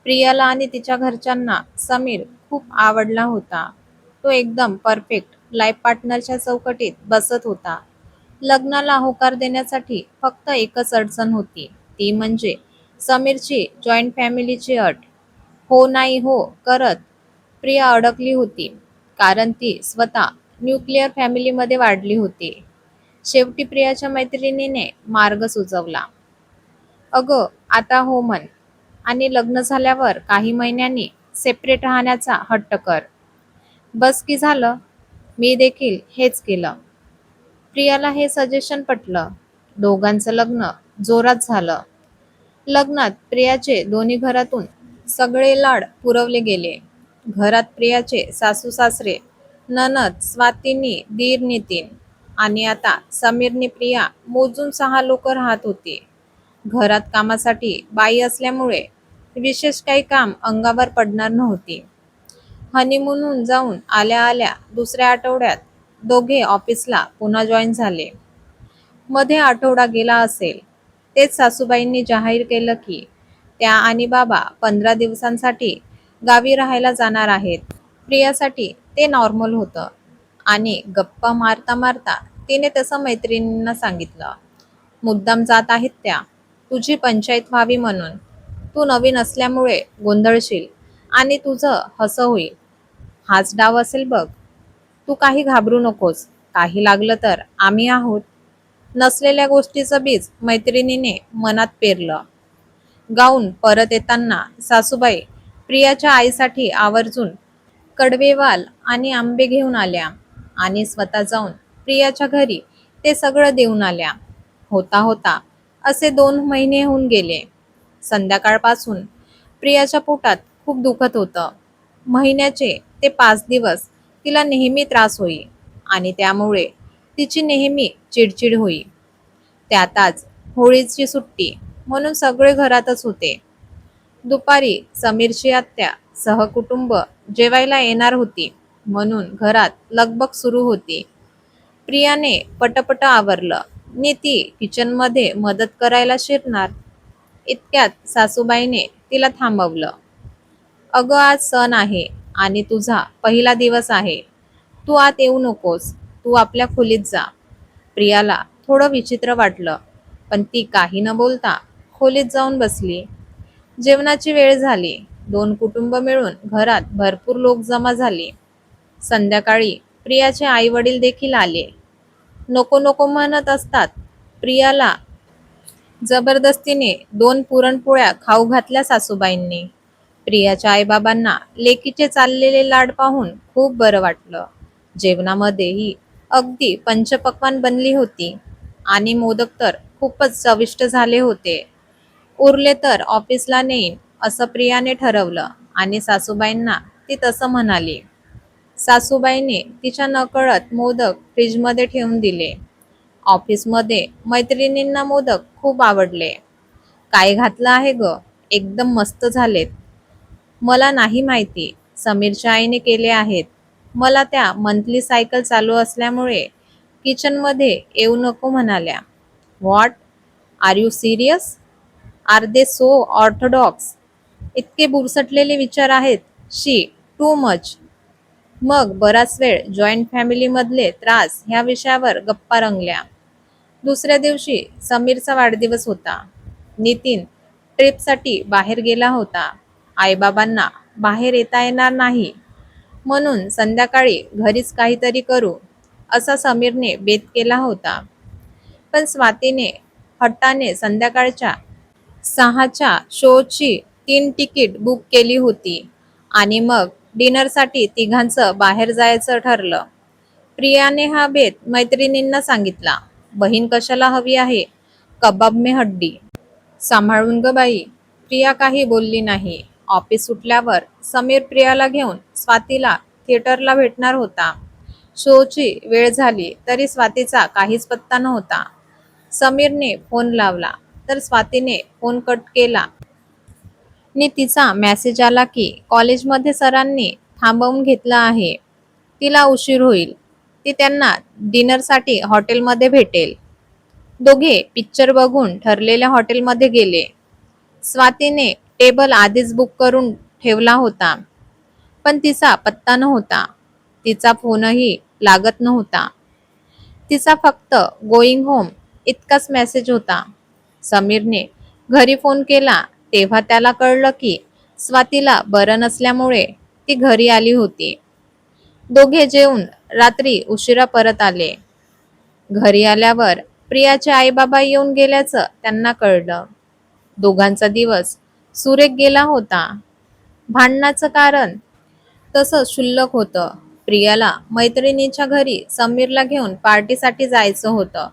प्रियाला आणि तिच्या घरच्यांना समीर खूप आवडला होता. तो एकदम परफेक्ट लाईफ पार्टनरच्या चौकटीत बसत होता. लग्नाला होकार देण्यासाठी फक्त एकच अडचण होती, ती म्हणजे समीरची जॉईंट फॅमिलीची अट. हो नाही हो करत प्रिया अडकली होती, कारण ती स्वतः न्यूक्लिअर फॅमिलीमध्ये वाढली होती. शेवटी प्रियाच्या मैत्रिणीने मार्ग सुचवला. अगं, आता हो म्हण आणि लग्न झाल्यावर काही महिन्यांनी सेपरेट राहण्याचा हट्ट कर. बस की झालं. मी देखील हेच केलं. प्रियाला हे सजेशन पटलं. दोघांचं लग्न जोरात झालं. लग्नात प्रियाचे दोन्ही घरातून सगळे लाड पुरवले गेले. घरात प्रियाचे सासू सासरे, नणद स्वातीनी, दीर नितीन आणि आता समीरनी प्रिया मोजून 6 लोक राहत होते. घरात कामासाठी बाई असल्यामुळे विशेष काही काम अंगावर पडणार नव्हते. हनीमूनहून जाऊन आल्या आल्या दुसऱ्या आठवड्यात दोघे ऑफिसला पुन्हा जॉईन झाले. मध्ये आठवडा गेला असेल, तेच सासूबाईंनी जाहीर केलं की त्या आणि बाबा 15 दिवसांसाठी गावी राहायला जाणार आहेत. प्रियासाठी ते नॉर्मल होतं आणि गप्पा मारता मारता तिने तसं मैत्रिणींना सांगितलं. मुद्दाम जात आहेत त्या, तुझी पंचायत व्हावी म्हणून. तू नवीन असल्यामुळे गोंधळशील आणि तुझं हसं होईल. हाच डाव असेल बघ. तू काही घाबरू नकोस. काही लागलं तर आम्ही आहोत. नसलेल्या गोष्टीचं बीज मैत्रिणीने मनात पेरलं. गाऊन परत येताना सासूबाई प्रियाच्या आईसाठी आवर्जून कडवेवाल आणि आंबे घेऊन आल्या आणि स्वतः जाऊन प्रियाच्या घरी ते सगळं देऊन आल्या. होता होता असे 2 महिने होऊन गेले. संध्याकाळपासून प्रियाच्या पोटात खूप दुखत होतं. महिन्याचे ते 5 दिवस तिला नेहमी त्रास होई आणि त्यामुळे तिची नेहमी चिडचिड होई. त्यात आज होळीची सुट्टी म्हणून सगळे घरातच होते. दुपारी समीरची आत्या सहकुटुंब जेवायला येणार होती म्हणून घरात लगबग सुरू होती. प्रियाने पटपट आवरलं. नीती किचनमध्ये मदत करायला शिरणार. इतक्यात सासूबाईने तिला थांबवलं. अगं, आज सण आहे आणि तुझा पहिला दिवस आहे. तू आत येऊ नकोस. तू आपल्या खोलीत जा. प्रियाला थोडं विचित्र वाटलं, पण ती काही न बोलता खोलीत जाऊन बसली. जेवणाची वेळ झाली. 2 कुटुंब मिळून घरात भरपूर लोक जमा झाले. संध्याकाळी प्रियाचे आई वडील देखील आले. नको नको म्हणत असतात. प्रियाला जबरदस्तीने 2 पुरणपोळ्या खाऊ घातल्या सासूबाईंनी. प्रियाच्या आईबाबांना लेकीचे चाललेले लाड पाहून खूप बरं वाटलं. जेवणामध्येही अगदी पंचपक्वान्न बनली होती आणि मोदक तर खूपच चविष्ट झाले होते. उरले तर ऑफिसला नेईन असं प्रियाने ठरवलं आणि सासूबाईंना ती तसं म्हणाली. सासूबाईने तिच्या नकळत मोदक फ्रीजमध्ये ठेवून दिले. ऑफिसमध्ये मैत्रिणींना मोदक खूप आवडले. काय घातलं आहे ग? एकदम मस्त झालेत. मला नाही माहिती. समीरच्या आईने केले आहेत. मला त्या मंथली सायकल चालू असल्यामुळे किचनमध्ये येऊ नको म्हणाल्या. What? Are you serious? Are they so orthodox? इतके बुरसटलेले विचार आहेत. शी, टू मच. मग बराच वेळ जॉईंट फॅमिलीमधले त्रास ह्या विषयावर गप्पा रंगल्या. दुसऱ्या दिवशी समीरचा वाढदिवस होता. नितीन ट्रिपसाठी बाहेर गेला होता. आईबाबांना बाहेर येता येणार नाही म्हणून संध्याकाळी घरीच काहीतरी करू असा समीरने बेत केला होता. पण स्वातीने हट्टाने संध्याकाळच्या 6च्या शोची 3 तिकीट बुक केली होती आणि मग डिनरसाठी तिघांचं बाहेर जायचं ठरलं. प्रियाने हा बेत मैत्रिणींना सांगितला. बहीण कशाला हवी आहे? कबाब में हड्डी. सांभाळून ग बाई. प्रिया काही बोलली नाही. ऑफिस सुटल्यावर समीर प्रियाला घेऊन स्वातीला थिएटरला भेटणार होता. शोची वेळ झाली तरी स्वातीचा काहीच पत्ता नव्हता. समीरने फोन लावला तर स्वातीने फोन कट केला. नि तिचा मेसेज आला की कॉलेजमध्ये सरांनी थांबवून घेतलं आहे. तिला उशीर होईल. ती त्यांना डिनरसाठी हॉटेलमध्ये भेटेल. दोघे पिक्चर बघून ठरलेल्या हॉटेलमध्ये गेले. स्वातीने टेबल आधीच बुक करून ठेवला होता, पण तिचा पत्ता नव्हता. तिचा फोनही लागत नव्हता. तिचा फक्त गोईंग होम इतकाच मेसेज होता. समीरने घरी फोन केला तेव्हा त्याला कळलं की स्वातीला बरं नसल्यामुळे ती घरी आली होती. दोघे जेवून रात्री उशिरा परत आले. घरी आल्यावर प्रियाचे आईबाबा येऊन गेल्याचं त्यांना कळलं. दोघांचा दिवस सुरेख गेला होता. भांडणाचं कारण तसं क्षुल्लक होतं. प्रियाला मैत्रिणीच्या घरी समीरला घेऊन पार्टीसाठी जायचं होतं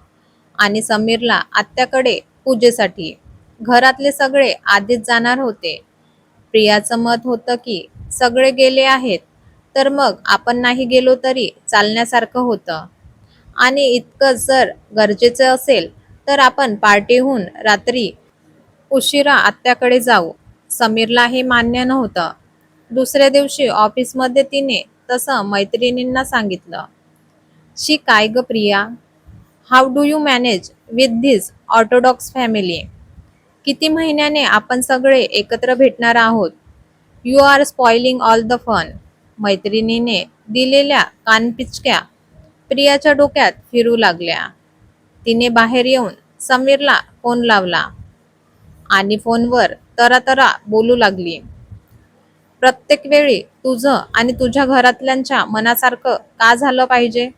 आणि समीरला आत्याकडे पूजेसाठी. घरातले सगळे आधीच जाणार होते. प्रियाचं मत होतं की सगळे गेले आहेत तर मग आपण नाही गेलो तरी चालण्यासारखं होतं आणि इतकंच जर गरजेचं असेल तर आपण पार्टीहून रात्री उशिरा आत्याकडे जाऊ. समीरला हे मान्य नव्हतं. दुसऱ्या दिवशी ऑफिसमध्ये तिने तसं मैत्रिणींना सांगितलं. शी काय ग Priya, how do you manage with this orthodox family? किती महिन्याने आपण सगळे एकत्र भेटणार आहोत? You are spoiling all the fun. मैत्रिणीने दिलेल्या कानपिचक्या प्रियाच्या डोक्यात फिरू लागल्या. तिने बाहेर येऊन समीरला फोन लावला आणि फोनवर तरातरा बोलू लागली. प्रत्येक वेळी तुझं आणि तुझ्या घरातल्यांच्या मनासारखं का झालं पाहिजे?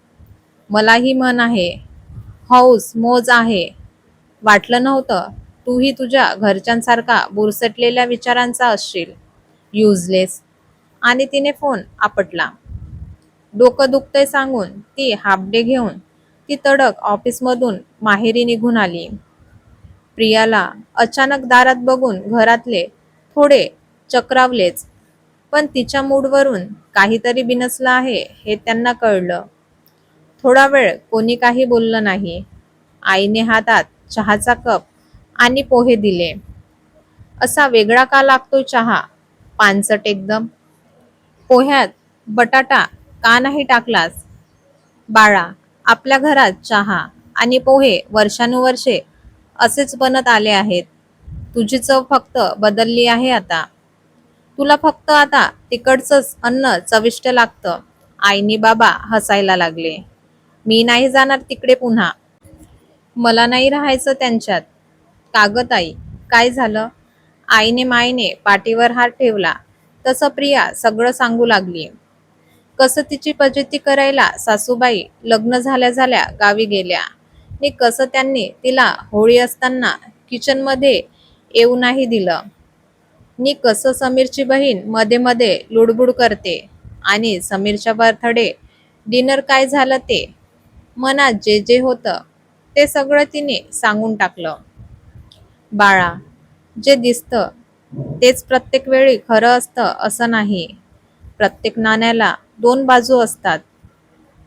मलाही मन आहे, हौस मौज आहे. वाटलं नव्हतं तूही तुझ्या घरच्यांसारखा बुरसटलेल्या विचारांचा असशील. युजलेस. आणि तिने फोन आपटला. डोकं दुखतंय सांगून ती हाफ डे घेऊन ती तडक ऑफिसमधून माहेरी निघून आली. प्रियाला अचानक दारात बघून घरातले थोडे चक्रावलेच, पण तिच्या मूडवरून काहीतरी बिनसलं आहे हे त्यांना कळलं. थोडा वेळ कोणी काही बोललं नाही. आईने हातात चहाचा कप आणि पोहे दिले. असा वेगळा का लागतोय चहा? पानसट एकदम. पोह्यात बटाटा का नाही टाकलास? बाळा, आपल्या घरात चहा आणि पोहे वर्षानुवर्षे असेच बनत आले आहेत. तुझी चव फक्त बदलली आहे आता. तुला फक्त आता तिकडचंच अन्न चविष्ट लागतं. आईनी बाबा हसायला लागले. मी नाही जाणार तिकडे पुन्हा. मला नाही राहायचं त्यांच्यात. का गं ताई, काय झालं? आईने मायेने पाठीवर हात ठेवला तसं प्रिया सगळं सांगू लागली. कसं तिची फजिती करायला सासूबाई लग्न झाल्या झाल्या गावी गेल्या आणि कसं त्यांनी तिला होळी असताना किचनमध्ये येऊ नाही दिलं नि कसं समीरची बहीण मध्ये मध्ये लुडबुड करते आणि समीरच्या बर्थडे डिनर काय झालं ते. मनात जे जे होतं ते सगळं तिने सांगून टाकलं. बाळा, जे दिसतं तेच प्रत्येक वेळी खरं असतं असं नाही. प्रत्येक नाण्याला दोन बाजू असतात.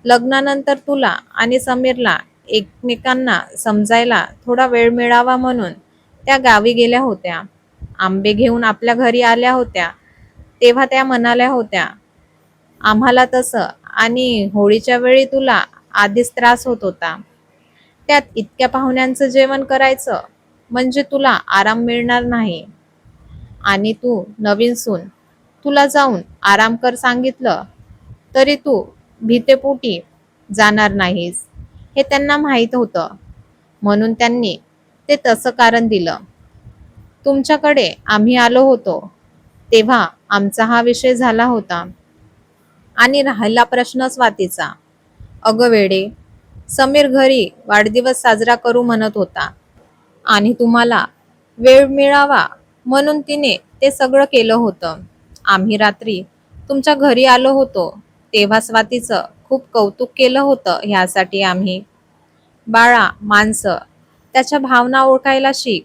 लग्नानंतर तुला आणि समीरला एकमेकांना समजायला थोडा वेळ मिळावा म्हणून त्या गावी गेल्या होत्या. आंबे घेऊन आपल्या घरी आल्या होत्या तेव्हा त्या म्हणाल्या होत्या, आम्हाला तसं आणि होळीच्या वेळी तुला आधीच त्रास होत होता. त्यात इतक्या पाहुण्यांचं जेवण करायचं म्हणजे तुला आराम मिळणार नाही. आणि तू नवीन सून, तुला जाऊन आराम कर सांगितलं तरी तू भीतेपोटी जाणार नाहीस हे त्यांना माहीत होतं. म्हणून त्यांनी ते तसं कारण दिलं. तुमच्याकडे आम्ही आलो होतो तेव्हा आमचा हा विषय झाला होता. आणि राहिला प्रश्न स्वातीचा. अगं वेडे, समीर घरी वाढदिवस साजरा करू म्हणत होता आणि तुम्हाला वेळ मिळावा म्हणून तिने ते सगळं केलं होतं. आम्ही रात्री तुमच्या घरी आलो होतो तेव्हा स्वातीचं खूप कौतुक केलं होतं. ह्यासाठी आम्ही. बाळा, माणसं त्याच्या भावना ओळखायला शिक.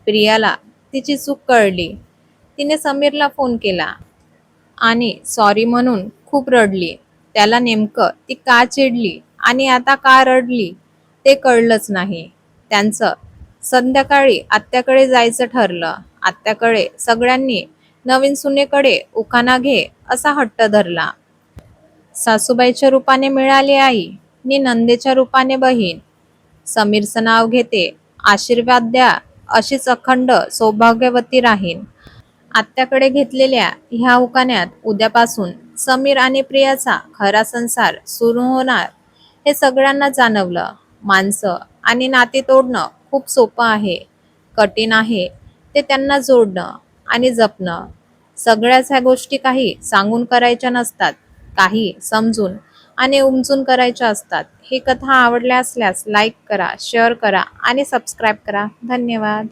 प्रियाला तिची चूक कळली. तिने समीरला फोन केला आणि सॉरी म्हणून खूप रडली. त्याला नेमकं ती का चिडली आणि आता का रडली ते कळलंच नाही. त्यांचं संध्याकाळी आत्याकडे जायचं ठरलं. आत्याकडे सगळ्यांनी नवीन सुनेकडे उखाणा घे असा हट्ट धरला. सासूबाईच्या रूपाने मिळाली आई नि नंदेच्या रूपाने बहीण. समीरचं नाव घेते, आशीर्वाद द्या, अशीच अखंड सौभाग्यवती राहीन. आत्याकडे घेतलेल्या ह्या उखाण्यात उद्यापासून समीर आणि प्रियाचा खरा संसार सुरू होणार हे सगळ्यांना जाणवलं. माणसं आणि नाते तोडणं खूप सोपं आहे, कठीण आहे ते त्यांना जोडणं आणि जपणं. सगळ्याच ह्या गोष्टी काही सांगून करायच्या नसतात, काही समजून आणि उमजून करायच्या असतात. ही कथा आवडल्या असल्यास लाईक करा, शेअर करा आणि सबस्क्राईब करा. धन्यवाद.